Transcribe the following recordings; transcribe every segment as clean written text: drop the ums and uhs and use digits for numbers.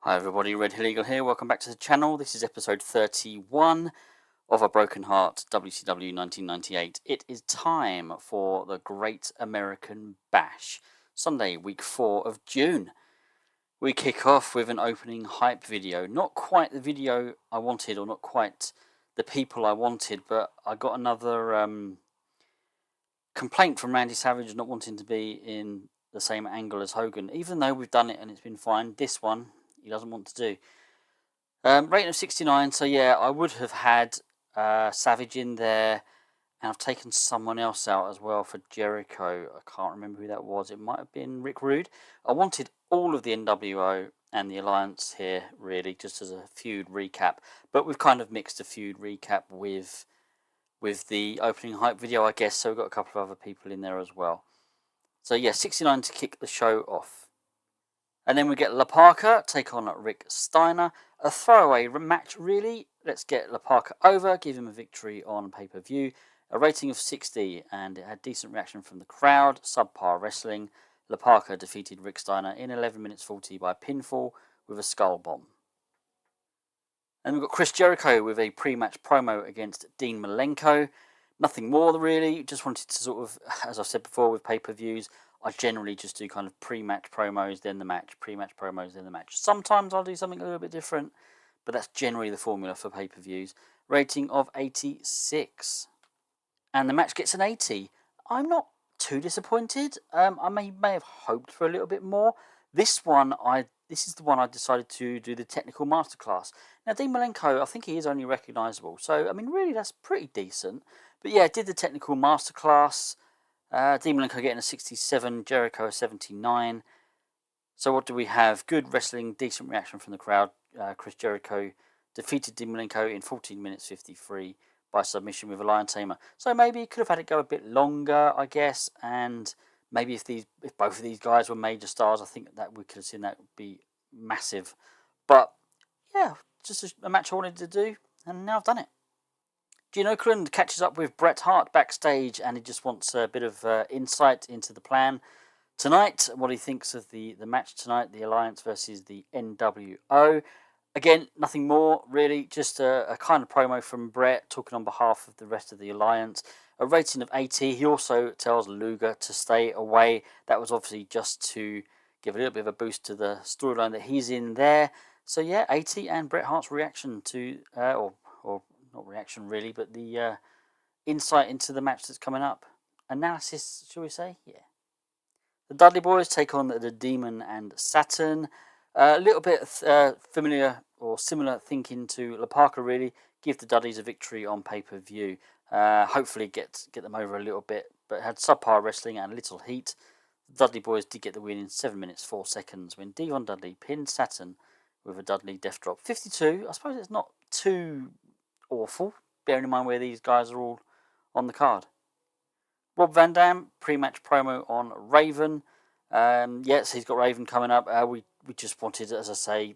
Hi everybody, Red Hill Eagle here. Welcome back to the channel. This is episode 31 of A Broken Heart WCW 1998. It is time for the Great American Bash, Sunday, week 4 of June. We kick off with an opening hype video. Not quite the video I wanted, or not quite the people I wanted, but I got another complaint from Randy Savage not wanting to be in the same angle as Hogan. Even though we've done it and it's been fine, this one he doesn't want to do. Rating of 69, so yeah, I would have had Savage in there, and I've taken someone else out as well for Jericho. I can't remember who that was. It might have been Rick Rude. I wanted all of the NWO and the Alliance here, really, just as a feud recap. But we've kind of mixed a feud recap with the opening hype video, I guess, so we've got a couple of other people in there as well. So yeah, 69 to kick the show off. And then we get La Parka take on Rick Steiner. A throwaway match, really. Let's get La Parka over, give him a victory on pay-per-view. A rating of 60, and it had decent reaction from the crowd. Subpar wrestling. La Parka defeated Rick Steiner in 11 minutes 40 by pinfall with a skull bomb. And we've got Chris Jericho with a pre-match promo against Dean Malenko. Nothing more, really. Just wanted to sort of, as I've said before with pay-per-views, I generally just do kind of pre-match promos, then the match, pre-match promos, then the match. Sometimes I'll do something a little bit different, but that's generally the formula for pay-per-views. Rating of 86. And the match gets an 80. I'm not too disappointed. I may have hoped for a little bit more. This is the one I decided to do the technical masterclass. Now, Dean Malenko, I think he is only recognisable. So, I mean, really, that's pretty decent. But yeah, I did the technical masterclass. Dean Malenko getting a 67, Jericho a 79. So what do we have? Good wrestling, decent reaction from the crowd. Chris Jericho defeated Dean Malenko in 14 minutes 53 by submission with a Lion Tamer. So maybe he could have had it go a bit longer, I guess. And maybe if both of these guys were major stars, I think that we could have seen that would be massive. But yeah, just a match I wanted to do, and now I've done it. Gene Okerlund catches up with Bret Hart backstage, and he just wants a bit of insight into the plan tonight, what he thinks of the match tonight, the Alliance versus the NWO. Again, nothing more, really, just a kind of promo from Bret, talking on behalf of the rest of the Alliance. A rating of 80. He also tells Luger to stay away. That was obviously just to give a little bit of a boost to the storyline that he's in there. So yeah, 80, and Bret Hart's reaction to, or not reaction really, but the insight into the match that's coming up. Analysis, shall we say? Yeah. The Dudley Boys take on the Demon and Saturn. A little bit familiar or similar thinking to La Parka, really. Give the Dudleys a victory on pay-per-view. Hopefully get them over a little bit, but had subpar wrestling and little heat. The Dudley Boys did get the win in 7 minutes 4 seconds when Devon Dudley pinned Saturn with a Dudley death drop. 52, I suppose it's not too awful, bearing in mind where these guys are all on the card. Rob Van Dam, pre-match promo on Raven. Yes, he's got Raven coming up. We just wanted, as I say,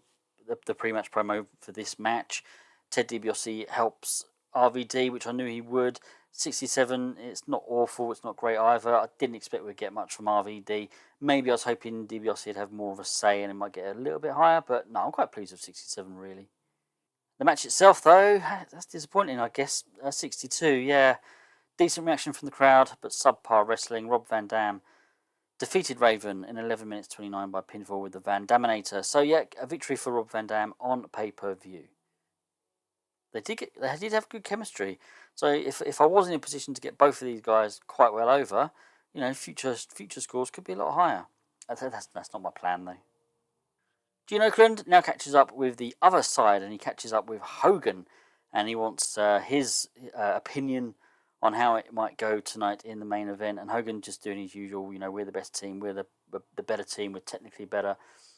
the pre-match promo for this match. Ted DiBiase helps RVD, which I knew he would. 67, it's not awful, it's not great either. I didn't expect we'd get much from RVD. Maybe I was hoping DiBiase would have more of a say and it might get a little bit higher, but no, I'm quite pleased with 67, really. The match itself, though, that's disappointing, I guess. 62, yeah. Decent reaction from the crowd, but subpar wrestling. Rob Van Dam defeated Raven in 11 minutes 29 by pinfall with the Van Daminator. So yeah, a victory for Rob Van Dam on pay-per-view. They did have good chemistry. So if I was in a position to get both of these guys quite well over, you know, future scores could be a lot higher. That's not my plan, though. Gene Okerlund now catches up with the other side, and he catches up with Hogan, and he wants his opinion on how it might go tonight in the main event. And Hogan just doing his usual, you know, we're the best team, we're the better team, we're technically better,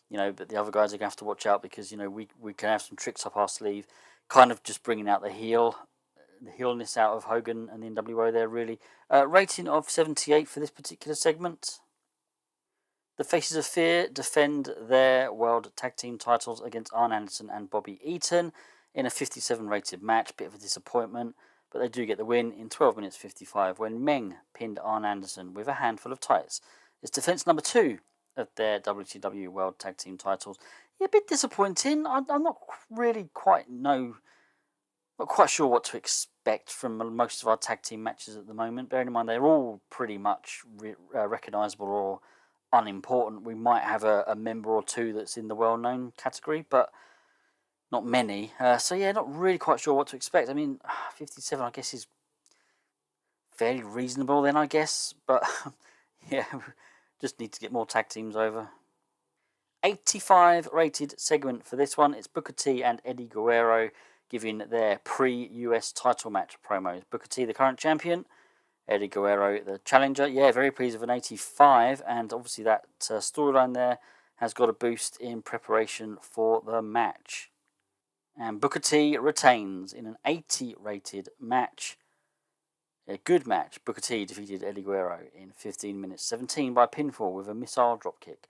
you know, but the other guys are going to have to watch out because, you know, we can have some tricks up our sleeve, kind of just bringing out the heelness out of Hogan and the NWO there, really. Rating of 78 for this particular segment. The Faces of Fear defend their World Tag Team titles against Arn Anderson and Bobby Eaton in a 57 rated match. Bit of a disappointment, but they do get the win in 12 minutes 55 when Meng pinned Arn Anderson with a handful of tights. It's defense number 2 of their WCW World Tag Team titles. Yeah, a bit disappointing. I'm not really not quite sure what to expect from most of our tag team matches at the moment. Bearing in mind they're all pretty much recognisable or unimportant. We might have a member or two that's in the well-known category, but not many. So yeah, not really quite sure what to expect. I mean, 57, I guess, is fairly reasonable then, I guess. But yeah, just need to get more tag teams over. 85 rated segment for this one. It's Booker T and Eddie Guerrero giving their pre-US title match promos. Booker T, the current champion. Eddie Guerrero, the challenger. Yeah, very pleased with an 85. And obviously that storyline there has got a boost in preparation for the match. And Booker T retains in an 80 rated match. A good match. Booker T defeated Eddie Guerrero in 15 minutes 17 by pinfall with a missile dropkick.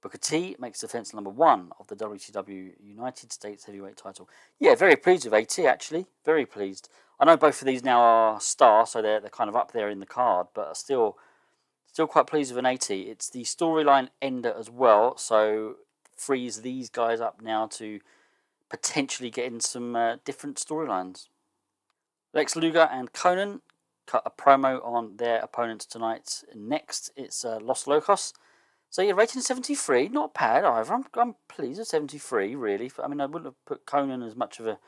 Booker T makes defense number 1 of the WCW United States Heavyweight title. Yeah, very pleased with AT, actually. Very pleased. I know both of these now are star, so they're kind of up there in the card, but still quite pleased with an AT. It's the storyline ender as well, so frees these guys up now to potentially get in some different storylines. Lex Luger and Conan cut a promo on their opponents tonight. Next, it's Los Locos. So yeah, rating 73, not bad either. I'm pleased with 73, really. I mean, I wouldn't have put Conan as much of an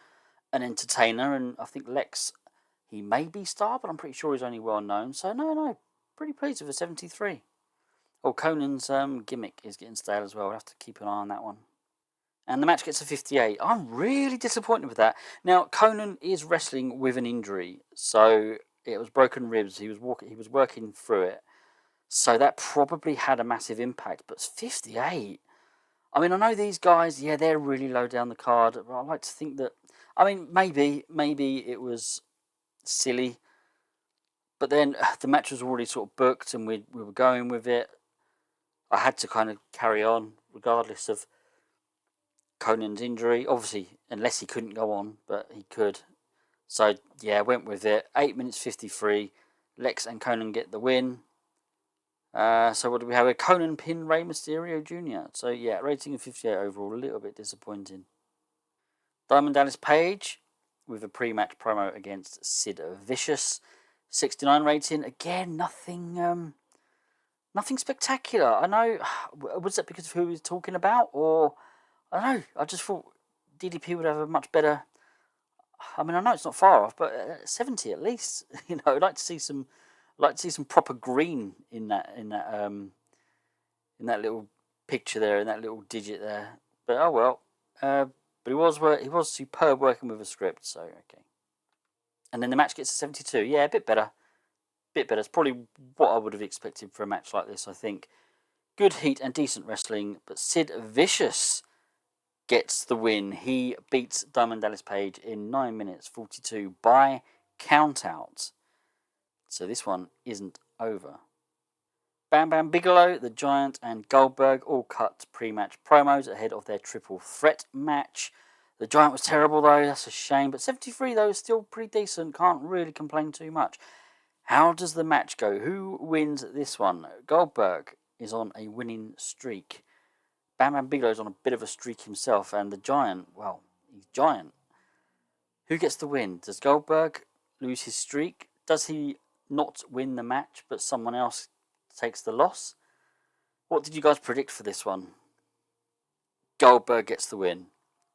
entertainer, and I think Lex, he may be star, but I'm pretty sure he's only well known. So no, pretty pleased with a 73. Oh, Conan's gimmick is getting stale as well. We'll have to keep an eye on that one. And the match gets a 58. I'm really disappointed with that. Now, Conan is wrestling with an injury, so it was broken ribs. He was working through it, so that probably had a massive impact. But 58. I mean, I know these guys. Yeah, they're really low down the card. But I like to think that. I mean, maybe it was silly, but then the match was already sort of booked, and we were going with it. I had to kind of carry on, regardless of Conan's injury. Obviously, unless he couldn't go on, but he could. So, yeah, went with it. 8 minutes 53. Lex and Conan get the win. So, what do we have? A Conan pin Rey Mysterio Jr. So, yeah, rating of 58 overall. A little bit disappointing. Diamond Dallas Page with a pre-match promo against Sid Vicious. 69 rating. Again, nothing spectacular. I know, was that because of who he was talking about? Or, I don't know, I just thought DDP would have a much better. I mean, I know it's not far off, but 70 at least. I'd like to see some proper green in that little picture there, in that little digit there. But oh well. But he was superb working with a script, so okay. And then the match gets to 72. Yeah, a bit better. It's probably what I would have expected for a match like this, I think. Good heat and decent wrestling, but Sid Vicious gets the win. He beats Diamond Dallas Page in 9 minutes 42 by countout. So this one isn't over. Bam Bam Bigelow, the Giant, and Goldberg all cut pre-match promos ahead of their triple threat match. The Giant was terrible though, that's a shame, but 73 though is still pretty decent, can't really complain too much. How does the match go? Who wins this one? Goldberg is on a winning streak. Bam Bam Bigelow's on a bit of a streak himself, and the Giant, well, he's giant. Who gets the win? Does Goldberg lose his streak? Does he not win the match, but someone else takes the loss? What did you guys predict for this one? Goldberg gets the win.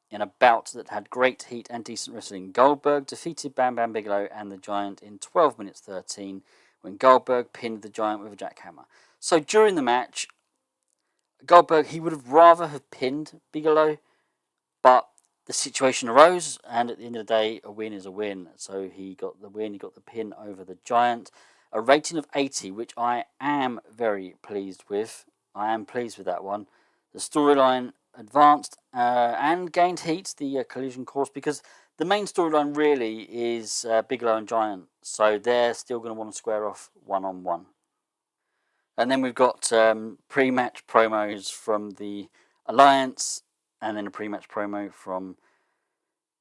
In a bout that had great heat and decent wrestling, Goldberg defeated Bam Bam Bigelow and the Giant in 12 minutes 13 when Goldberg pinned the Giant with a jackhammer. So during the match, Goldberg, he would have rather have pinned Bigelow, but the situation arose, and at the end of the day, a win is a win. So he got the win, he got the pin over the Giant. A rating of 80, which I am very pleased with. I am pleased with that one. The storyline advanced and gained heat, the collision course, because the main storyline really is Bigelow and Giant. So they're still going to want to square off one-on-one. And then we've got pre-match promos from the Alliance, and then a pre-match promo from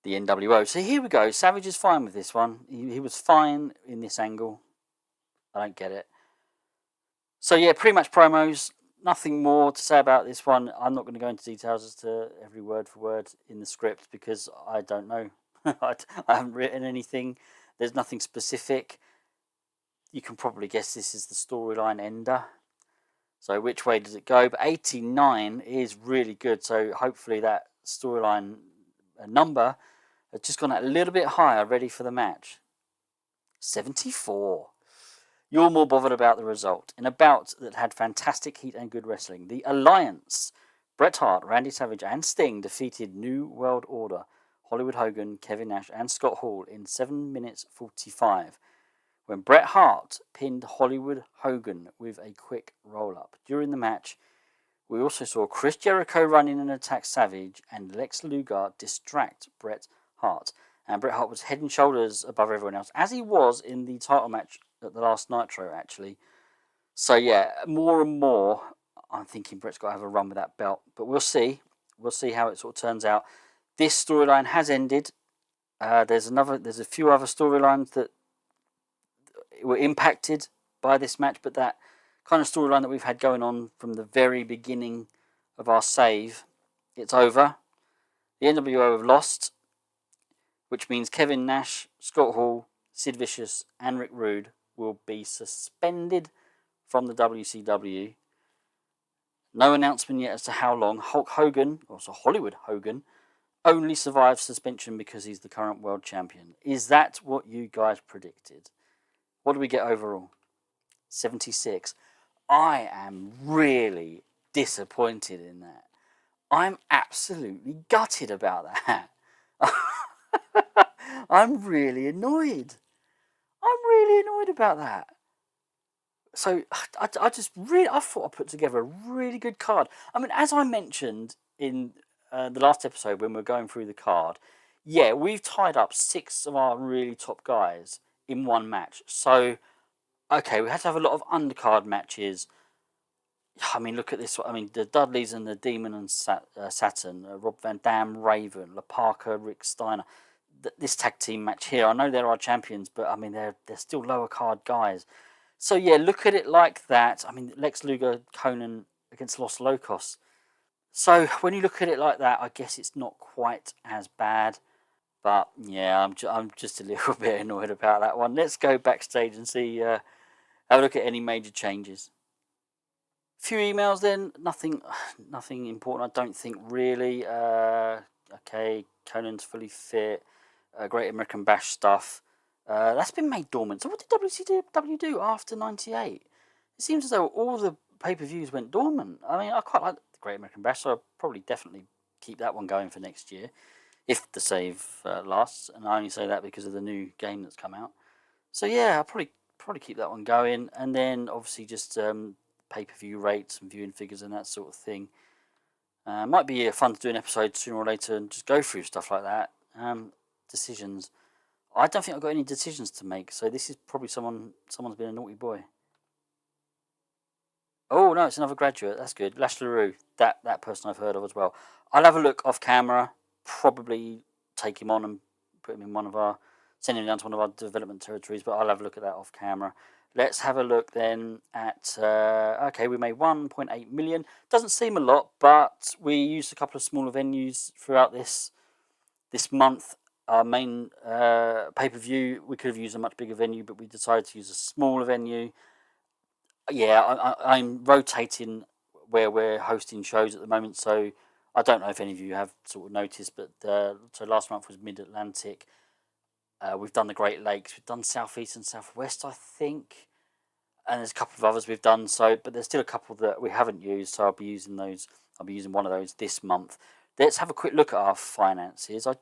the NWO. So here we go. Savage is fine with this one. He was fine in this angle. I don't get it. So yeah, pre-match promos. nothing more to say about this one. I'm not going to go into details as to every word for word in the script because I don't know. I haven't written anything. There's nothing specific. You can probably guess this is the storyline ender. So which way does it go? But 89 is really good. So hopefully that storyline number has just gone a little bit higher, ready for the match. 74. You're more bothered about the result. In a bout that had fantastic heat and good wrestling, the Alliance, Bret Hart, Randy Savage, and Sting defeated New World Order, Hollywood Hogan, Kevin Nash, and Scott Hall in 7 minutes 45. When Bret Hart pinned Hollywood Hogan with a quick roll-up. During the match, we also saw Chris Jericho run in and attack Savage and Lex Luger distract Bret Hart. And Bret Hart was head and shoulders above everyone else, as he was in the title match at the last Nitro, actually. So, yeah, more and more, I'm thinking Bret's got to have a run with that belt. But we'll see. We'll see how it sort of turns out. This storyline has ended. There's a few other storylines that were impacted by this match, but that kind of storyline that we've had going on from the very beginning of our save, it's over. The NWO have lost, which means Kevin Nash, Scott Hall, Sid Vicious, and Rick Rude will be suspended from the WCW. No announcement yet as to how long. Hulk Hogan, also Hollywood Hogan, only survives suspension because he's the current world champion. Is that what you guys predicted? What do we get overall? 76. I am really disappointed in that. I'm absolutely gutted about that. I'm really annoyed. I'm really annoyed about that. So I thought I put together a really good card. I mean, as I mentioned in the last episode when we were going through the card, yeah, we've tied up 6 of our really top guys in one match. So, okay, we had to have a lot of undercard matches. I mean, look at this. I mean, the Dudleys and the Demon and Saturn, Rob Van Dam, Raven, La Parker, Rick Steiner. This tag team match here, I know they're our champions, but I mean, they're still lower card guys. So yeah, look at it like that. I mean, Lex Luger, Conan against Los Locos. So when you look at it like that, I guess it's not quite as bad. But yeah, I'm just a little bit annoyed about that one. Let's go backstage and see, have a look at any major changes. Few emails then, nothing important. I don't think really. Okay, Conan's fully fit. Great American Bash stuff. That's been made dormant. So what did WCW do after '98? It seems as though all the pay-per-views went dormant. I mean, I quite like the Great American Bash, so I'll probably definitely keep that one going for next year, if the save lasts. And I only say that because of the new game that's come out. So yeah, I'll probably keep that one going, and then obviously just pay-per-view rates and viewing figures and that sort of thing. Might be fun to do an episode sooner or later and just go through stuff like that. Decisions. I don't think I've got any decisions to make, so this is probably someone's been a naughty boy. Oh no, it's another graduate. That's good. Lash LaRue, that person I've heard of as well. I'll have a look off camera. Probably take him on and put him in send him down to one of our development territories. But I'll have a look at that off camera. Let's have a look then at. Okay, we made 1.8 million. Doesn't seem a lot, but we used a couple of smaller venues throughout this month. Our main pay-per-view, we could have used a much bigger venue, but we decided to use a smaller venue. Yeah, I'm rotating where we're hosting shows at the moment, so I don't know if any of you have sort of noticed, but so last month was Mid-Atlantic. We've done the Great Lakes, we've done Southeast and Southwest, I think, and there's a couple of others we've done. So, but there's still a couple that we haven't used, so I'll be using those. I'll be using one of those this month. Let's have a quick look at our finances. I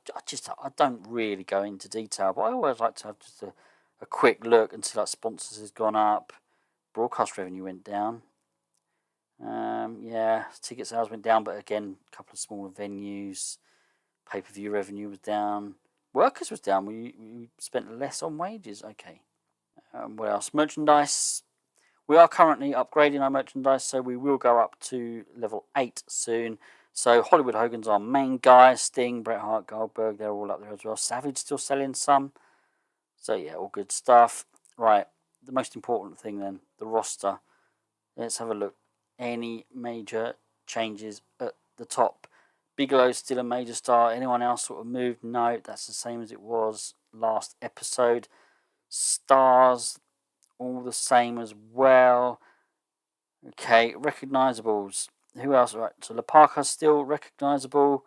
don't really go into detail, but I always like to have just a quick look and see like sponsors has gone up. Broadcast revenue went down. Yeah, ticket sales went down, but again, a couple of smaller venues. Pay-per-view revenue was down. Workers was down. We spent less on wages. Okay. What else? Merchandise. We are currently upgrading our merchandise, so we will go up to level 8 soon. So Hollywood Hogan's our main guy. Sting, Bret Hart, Goldberg, they're all up there as well. Savage still selling some. So yeah, all good stuff. Right, the most important thing then, the roster. Let's have a look. any major changes at the top. Bigelow's still a major star. Anyone else sort of moved? No, that's the same as it was last episode. Stars, all the same as well. Okay, recognisables. Who else? Right, so Laparca's still recognisable,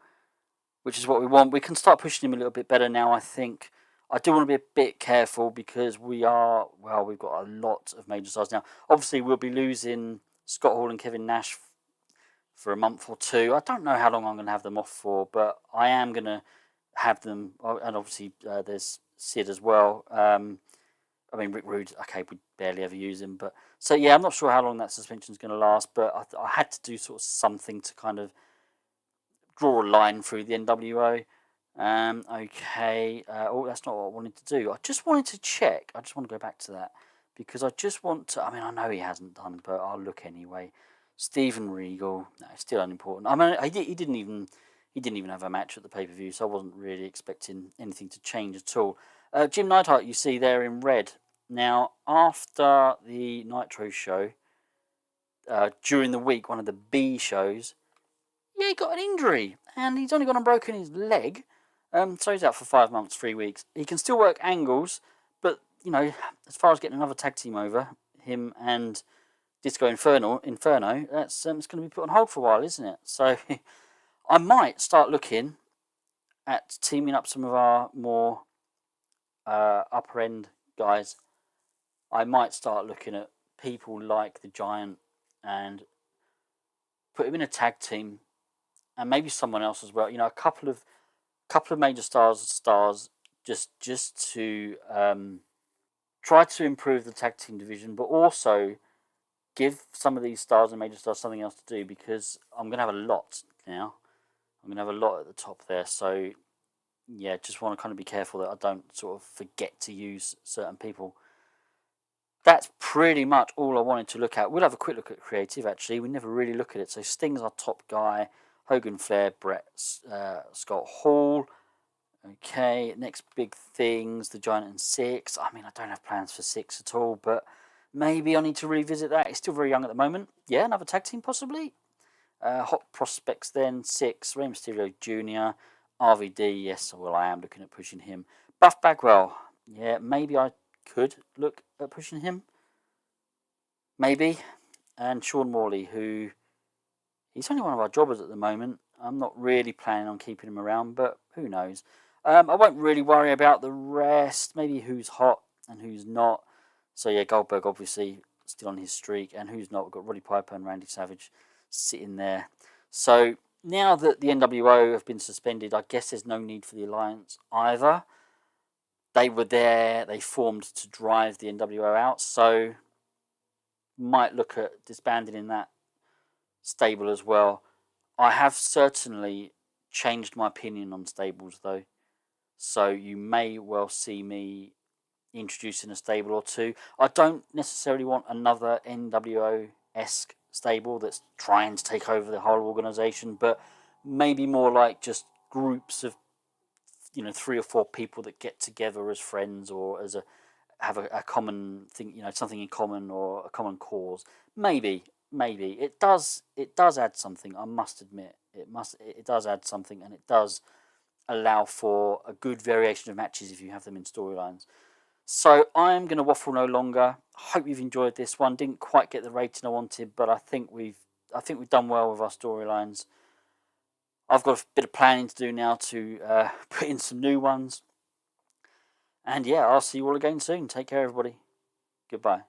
which is what we want. We can start pushing him a little bit better now, I think. I do want to be a bit careful because we've got a lot of major stars now. Obviously, we'll be losing Scott Hall and Kevin Nash for a month or two. I don't know how long I'm going to have them off for, but I am going to have them. And obviously, there's Sid as well. I mean, Rick Rude, okay, we barely ever use him. But so, yeah, I'm not sure how long that suspension is going to last, but I had to do sort of something to kind of draw a line through the NWO. Okay. Oh, that's not what I wanted to do. I just wanted to check. I just want to go back to that because I just want to. I mean, I know he hasn't done, but I'll look anyway. Steven Regal, no, still unimportant. I mean, he didn't even have a match at the pay-per-view, so I wasn't really expecting anything to change at all. Jim Neidhart, you see there in red. Now, after the Nitro show, during the week, one of the B shows, yeah, he got an injury, and he's only gone and broken his leg. So he's out for 5 months, 3 weeks. He can still work angles, but, you know, as far as getting another tag team over, him and Disco Inferno, that's it's going to be put on hold for a while, isn't it? So I might start looking at teaming up some of our more upper end guys. I might start looking at people like the Giant and put him in a tag team, and maybe someone else as well. You know, a couple of major stars, just to try to improve the tag team division, but also give some of these stars and major stars something else to do, because I'm going to have a lot now. I'm going to have a lot at the top there. So, yeah, just want to kind of be careful that I don't sort of forget to use certain people. That's pretty much all I wanted to look at. We'll have a quick look at creative, actually. We never really look at it. So Sting's our top guy. Hogan, Flair, Brett, Scott Hall. Okay, next big things, the Giant and Six. I mean, I don't have plans for Six at all, but maybe I need to revisit that. He's still very young at the moment. Yeah, another tag team possibly. Hot prospects then, Six, Rey Mysterio Jr., RVD, yes, well, I am looking at pushing him. Buff Bagwell, yeah, maybe I could look at pushing him. Maybe. And Sean Morley, who, he's only one of our jobbers at the moment. I'm not really planning on keeping him around, but who knows. I won't really worry about the rest. Maybe who's hot and who's not. So, yeah, Goldberg, obviously, still on his streak. And who's not? We've got Roddy Piper and Randy Savage sitting there. So, now that the NWO have been suspended, I guess there's no need for the Alliance either. They were there. They formed to drive the NWO out. So, might look at disbanding in that stable as well. I have certainly changed my opinion on stables, though. So, you may well see me introducing a stable or two. I don't necessarily want another NWO-esque stable that's trying to take over the whole organisation, but maybe more like just groups of, you know, 3 or 4 people that get together as friends or as have a common thing, you know, something in common or a common cause. Maybe it does add something. I must admit, it does add something, and it does allow for a good variation of matches if you have them in storylines. So I'm going to waffle no longer. Hope you've enjoyed this one. Didn't quite get the rating I wanted, but I think we've done well with our storylines. I've got a bit of planning to do now to put in some new ones. And yeah, I'll see you all again soon. Take care, everybody. Goodbye.